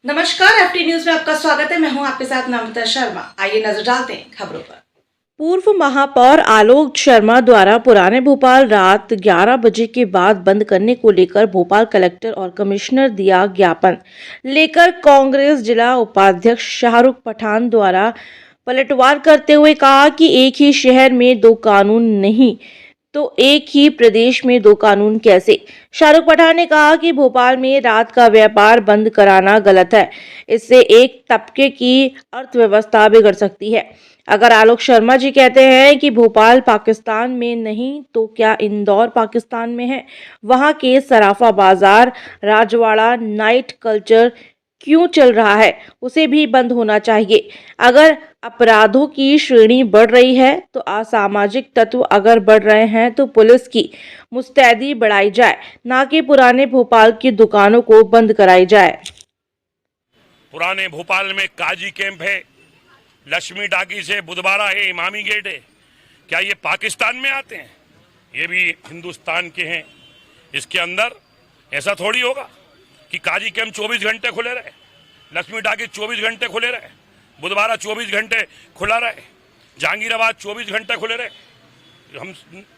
नमस्कार, FT news में आपका स्वागत है। मैं हूं आपके साथ नम्रता शर्मा। आइए नजर डालते हैं खबरों पर। पूर्व महापौर आलोक शर्मा द्वारा पुराने भोपाल रात 11 बजे के बाद बंद करने को लेकर भोपाल कलेक्टर और कमिश्नर दिया ज्ञापन लेकर कांग्रेस जिला उपाध्यक्ष शाहरुख पठान द्वारा पलटवार करते हुए कहा कि एक ही शहर में दो कानून नहीं तो एक ही प्रदेश में दो कानून कैसे। शाहरुख पठान ने कहा कि भोपाल में रात का व्यापार बंद कराना गलत है, इससे एक तबके की अर्थव्यवस्था बिगड़ सकती है। अगर आलोक शर्मा जी कहते हैं कि भोपाल पाकिस्तान में नहीं तो क्या इंदौर पाकिस्तान में है? वहां के सराफा बाजार, राजवाड़ा, नाइट कल्चर क्यों चल रहा है, उसे भी बंद होना चाहिए। अगर अपराधों की श्रेणी बढ़ रही है तो असामाजिक तत्व अगर बढ़ रहे हैं तो पुलिस की मुस्तैदी बढ़ाई जाए, ना कि पुराने भोपाल की दुकानों को बंद कराई जाए। पुराने भोपाल में काजी कैंप है, लक्ष्मी टाकी से बुधवारा है, इमामी गेट है। क्या ये पाकिस्तान में आते हैं? ये भी हिंदुस्तान के हैं। इसके अंदर ऐसा थोड़ी होगा कि काजी कैंप 24 घंटे खुले रहे, लक्ष्मी टाकी 24 घंटे खुले रहे, बुधवारा 24 घंटे खुला रहे, जहांगीराबाद 24 घंटे खुले रहे। हम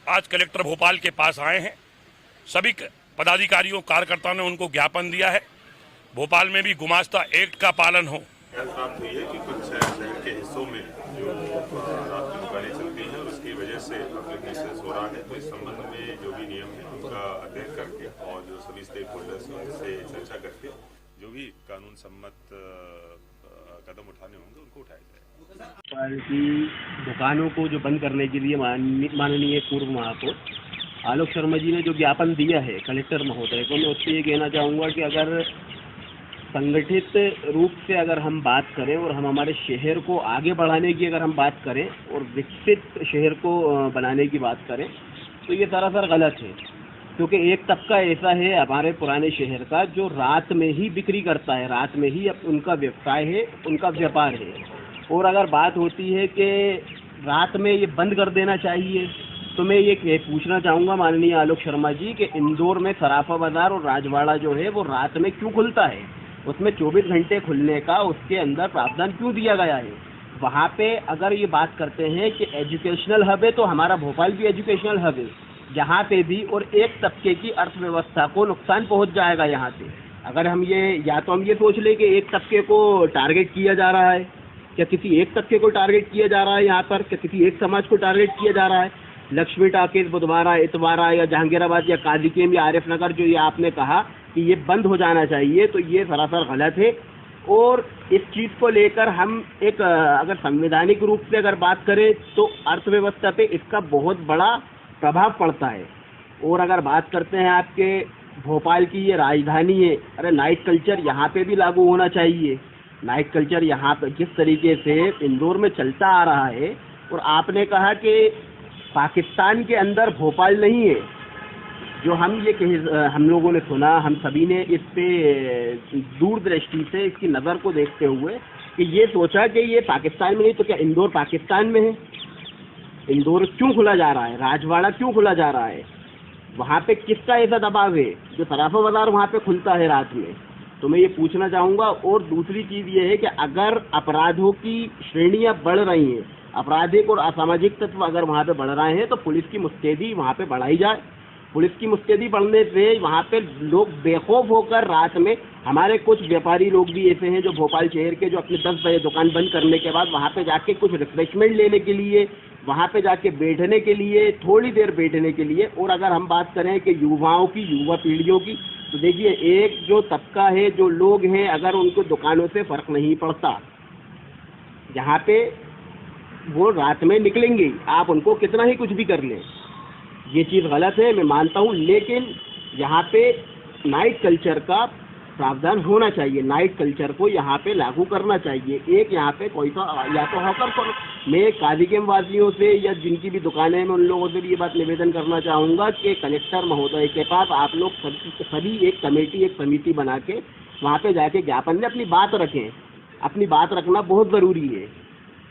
आज कलेक्टर भोपाल के पास आए हैं। सभी पदाधिकारियों कार्यकर्ताओं ने उनको ज्ञापन दिया है भोपाल में भी गुमास्ता एक्ट का पालन हो। प्राप्त हुई है कि कुछ शहर के हिस्सों में जो रात की दुकानें चलती हैं उसकी वजह से पब्लिक न्यूसेंस हो रहा है। तो इस संबंध में जो भी नियम है उनका अध्ययन करके और जो सभी स्टेक होल्डर्स हैं उनसे चर्चा करके जो भी कानून सम्मत कदम उठाने होंगे उनको उठाया जाएगा। की दुकानों को जो बंद करने के लिए माननीय पूर्व महापौर आलोक शर्मा जी ने जो ज्ञापन दिया है कलेक्टर महोदय को, मैं उससे ये कहना चाहूँगा कि अगर संगठित रूप से अगर हम बात करें और हम हमारे शहर को आगे बढ़ाने की अगर हम बात करें और विकसित शहर को बनाने की बात करें तो ये सरासर गलत है। क्योंकि एक तबका ऐसा है हमारे पुराने शहर का जो रात में ही बिक्री करता है, रात में ही उनका व्यवसाय है, उनका व्यापार है। और अगर बात होती है कि रात में ये बंद कर देना चाहिए तो मैं ये पूछना चाहूँगा माननीय आलोक शर्मा जी कि इंदौर में सराफा बाजार और राजवाड़ा जो है वो रात में क्यों खुलता है? उसमें 24 घंटे खुलने का उसके अंदर प्रावधान क्यों दिया गया है? वहाँ पे अगर ये बात करते हैं कि एजुकेशनल हब है तो हमारा भोपाल भी एजुकेशनल हब है, जहाँ पे भी और एक तबके की अर्थव्यवस्था को नुकसान पहुँच जाएगा यहाँ से। अगर हम ये या तो हम ये सोच लें कि एक तबके को टारगेट किया जा रहा है, क्या किसी एक तबके को टारगेट किया जा रहा है यहाँ पर, क्या किसी एक समाज को टारगेट किया जा रहा है? लक्ष्मी टाकीज बुधवारा, इतवारा या जहांगीराबाद या काजी कैंप या आरिफ नगर जो ये आपने कहा कि ये बंद हो जाना चाहिए, तो ये सरासर गलत है। और इस चीज़ को लेकर हम एक अगर संवैधानिक रूप से अगर बात करें तो अर्थव्यवस्था पे इसका बहुत बड़ा प्रभाव पड़ता है। और अगर बात करते हैं आपके भोपाल की ये राजधानी है, अरे नाइट कल्चर यहाँ पे भी लागू होना चाहिए। नाइट कल्चर यहाँ पे जिस तरीके से इंदौर में चलता आ रहा है, और आपने कहा कि पाकिस्तान के अंदर भोपाल नहीं है, जो हम लोगों ने सुना, हम सभी ने इस पे दूरदृष्टि से इसकी नज़र को देखते हुए कि ये सोचा कि ये पाकिस्तान में नहीं तो क्या इंदौर पाकिस्तान में है? इंदौर क्यों खुला जा रहा है? राजवाड़ा क्यों खुला जा रहा है? वहाँ पे किसका ऐसा दबाव है जो सराफा बाजार वहाँ पे खुलता है रात में? तो मैं ये पूछना चाहूँगा। और दूसरी चीज़ ये है कि अगर अपराधों की श्रेणियाँ बढ़ रही हैं, आपराधिक और असामाजिक तत्व अगर वहाँ पे बढ़ रहे हैं तो पुलिस की मुस्तैदी वहाँ पे बढ़ाई जाए। पुलिस की मुस्तैदी बढ़ने से वहाँ पे लोग बेखौफ होकर रात में, हमारे कुछ व्यापारी लोग भी ऐसे हैं जो भोपाल शहर के जो अपने 10 बजे दुकान बंद करने के बाद वहाँ पे जाके कुछ रिफ्रेशमेंट लेने के लिए, वहाँ पे जाके बैठने के लिए, थोड़ी देर बैठने के लिए। और अगर हम बात करें कि युवाओं की, युवा पीढ़ियों की, तो देखिए एक जो तबका है, जो लोग हैं, अगर उनको दुकानों से फ़र्क नहीं पड़ता, यहाँ पे वो रात में निकलेंगे, आप उनको कितना ही कुछ भी कर लें, ये चीज़ गलत है, मैं मानता हूँ। लेकिन यहाँ पे नाइट कल्चर का प्रावधान होना चाहिए, नाइट कल्चर को यहाँ पे लागू करना चाहिए। एक यहाँ पे कोई सा या तो हॉकर पर, मैं काजी कैंप वासियों से या जिनकी भी दुकानें हैं, मैं उन लोगों से भी ये बात निवेदन करना चाहूँगा कि कलेक्टर महोदय के पास आप लोग सभी एक कमेटी, एक समिति बना के वहाँ पे जाके ज्ञापन में अपनी बात रखें। अपनी बात रखना बहुत ज़रूरी है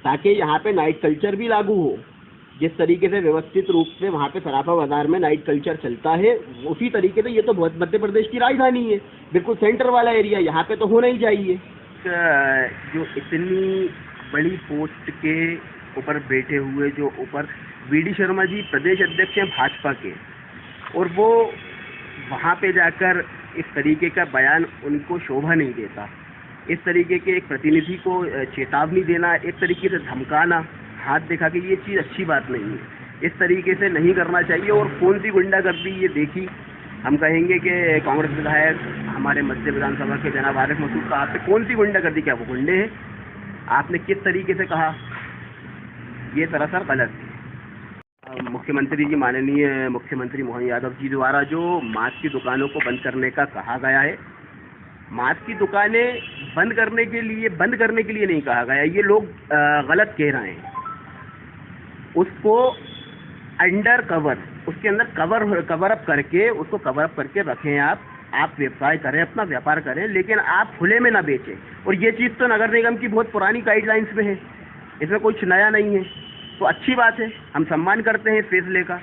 ताकि यहाँ पे नाइट कल्चर भी लागू हो। जिस तरीके से व्यवस्थित रूप से वहाँ पे सराफा बाजार में नाइट कल्चर चलता है, उसी तरीके से ये तो बहुत मध्य प्रदेश की राजधानी है, बिल्कुल सेंटर वाला एरिया, यहाँ पे तो होना ही चाहिए। जो इतनी बड़ी पोस्ट के ऊपर बैठे हुए जो ऊपर वीडी शर्मा जी प्रदेश अध्यक्ष हैं भाजपा के, और वो वहाँ पे जाकर इस तरीके का बयान उनको शोभा नहीं देता। इस तरीके के एक प्रतिनिधि को चेतावनी देना, एक तरीके से धमकाना, हाथ दिखा के, ये चीज़ अच्छी बात नहीं है। इस तरीके से नहीं करना चाहिए। और कौन सी गुंडागर्दी ये देखी, हम कहेंगे कि कांग्रेस विधायक हमारे मध्य विधानसभा के जनाब आरिफ मसूद का आपसे कौन सी गुंडागर्दी, क्या वो गुंडे हैं? आपने किस तरीके से कहा, ये दरअसल गलत है। मुख्यमंत्री जी, माननीय मुख्यमंत्री मोहन यादव जी द्वारा जो मांस की दुकानों को बंद करने का कहा गया है, मांस की दुकानें बंद करने के लिए नहीं कहा गया, ये लोग गलत कह रहे हैं। उसको अंडर कवर, उसके अंदर कवर अप करके रखें। आप व्यवसाय करें, अपना व्यापार करें, लेकिन आप खुले में ना बेचें। और ये चीज़ तो नगर निगम की बहुत पुरानी गाइडलाइंस में है, इसमें कुछ नया नहीं है, तो अच्छी बात है, हम सम्मान करते हैं इस फैसले का।